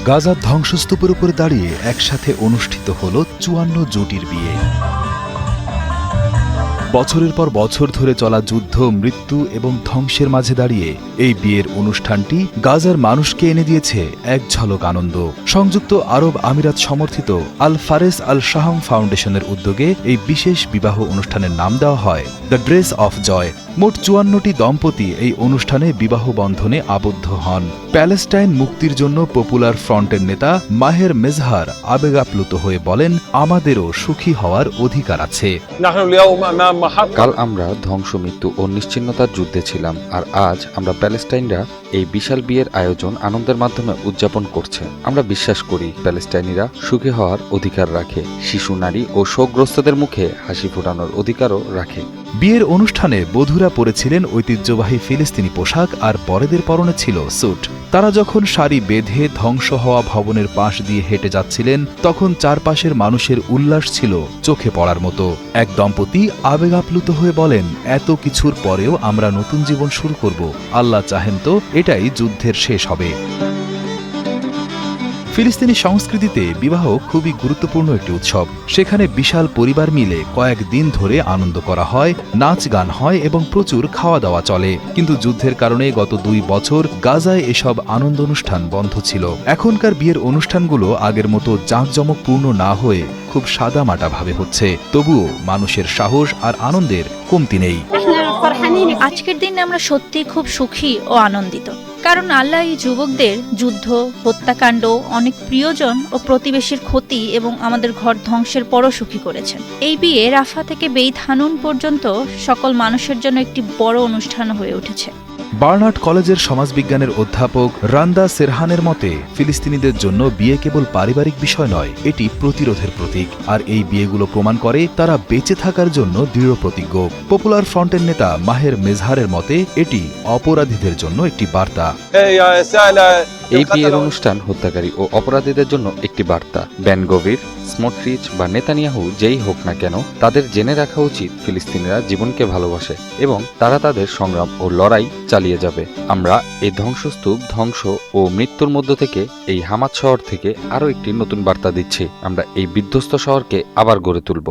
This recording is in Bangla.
গাজার ধ্বংসস্তূপের উপরে দাঁড়িয়ে একসাথে অনুষ্ঠিত হল ৫৪ জুটির বিয়ে। বছরের পর বছর ধরে চলা যুদ্ধ, মৃত্যু এবং ধ্বংসের মাঝে দাঁড়িয়ে এই বিয়ের অনুষ্ঠানটি গাজার মানুষকে এনে দিয়েছে এক ঝলক আনন্দ। সংযুক্ত আরব আমিরাত সমর্থিত আল ফারেস আল শাহাম ফাউন্ডেশনের উদ্যোগে এই বিশেষ বিবাহ অনুষ্ঠানের নাম দেওয়া হয় দ্য ড্রেস অফ জয়। মোট ৫৪টি দম্পতি এই অনুষ্ঠানে বিবাহ বন্ধনে আবদ্ধ হন। প্যালেস্টাইন মুক্তির জন্য পপুলার ফ্রন্টের নেতা মাহের মেজহার আবেগাপ্লুত হয়ে বলেন, আমাদেরও সুখী হওয়ার অধিকার আছে। কাল আমরা ধ্বংস, মৃত্যু ও নিশ্চিহ্নতার যুদ্ধে ছিলাম, আর আজ আমরা প্যালেস্টাইনরা এই বিশাল বিয়ের আয়োজন আনন্দের মাধ্যমে উদযাপন করছে। আমরা বিশ্বাস করি প্যালেস্টাইনিরা সুখী হওয়ার অধিকার রাখে, শিশু, নারী ও শোকগ্রস্তদের মুখে হাসি ফোটানোর অধিকারও রাখে। বিয়ের অনুষ্ঠানে বধূরা পরেছিলেন ঐতিহ্যবাহী ফিলিস্তিনি পোশাক আর বরেদের পরনে ছিল স্যুট। তারা যখন সারি বেঁধে ধ্বংস হওয়া ভবনের পাশ দিয়ে হেঁটে যাচ্ছিলেন, তখন চারপাশের মানুষের উল্লাস ছিল চোখে পড়ার মতো। এক দম্পতি আবেগাপ্লুত হয়ে বলেন, এত কিছুর পরেও আমরা নতুন জীবন শুরু করব। আল্লাহ চাহেন তো এটাই যুদ্ধের শেষ হবে। ফিলিস্তিনি সংস্কৃতিতে বিবাহ খুবই গুরুত্বপূর্ণ একটি উৎসব। সেখানে বিশাল পরিবার মিলে কয়েকদিন ধরে আনন্দ করা হয়, নাচ গান হয় এবং প্রচুর খাওয়া দাওয়া চলে। কিন্তু যুদ্ধের কারণে গত ২ বছর গাজায় এসব আনন্দ অনুষ্ঠান বন্ধ ছিল। এখনকার বিয়ের অনুষ্ঠানগুলো আগের মতো জাঁকজমকপূর্ণ না হয়ে খুব সাদামাটাভাবে হচ্ছে। তবুও মানুষের সাহস আর আনন্দের কমতি নেই। আজকের দিনে আমরা সত্যি খুব সুখী ও আনন্দিত, কারণ আল্লাহ এই যুবকদের যুদ্ধ, হত্যাকাণ্ড, অনেক প্রিয়জন ও প্রতিবেশীর ক্ষতি এবং আমাদের ঘর ধ্বংসের পরও সুখী করেছেন। এই বিয়ে রাফা থেকে বেইত হানুন পর্যন্ত সকল মানুষের জন্য একটি বড় অনুষ্ঠান হয়ে উঠেছে। বার্নার্ড কলেজের সমাজবিজ্ঞানের অধ্যাপক রান্দা সেরহানের মতে, ফিলিস্তিনিদের জন্য বিয়ে কেবল পারিবারিক বিষয় নয়, এটি প্রতিরোধের প্রতীক। আর এই বিয়েগুলো প্রমাণ করে তারা বেঁচে থাকার জন্য দৃঢ় প্রতিজ্ঞ। পপুলার ফ্রন্টের নেতা মাহের মেজহারের মতে, এটি অপরাধীদের জন্য একটি বার্তা। এই বিয়ের অনুষ্ঠান হত্যাকারী ও অপরাধীদের জন্য একটি বার্তা। বেন গভির, স্মোট্রিচ বা নেতানিয়াহু যেই হোক না কেন, তাদের জেনে রাখা উচিত ফিলিস্তিনিরা জীবনকে ভালোবাসে এবং তারা তাদের সংগ্রাম ও লড়াই চালিয়ে যাবে। আমরা এই ধ্বংসস্তূপ, ধ্বংস ও মৃত্যুর মধ্য থেকে, এই হামাদ শহর থেকে আরও একটি নতুন বার্তা দিচ্ছি। আমরা এই বিধ্বস্ত শহরকে আবার গড়ে তুলব।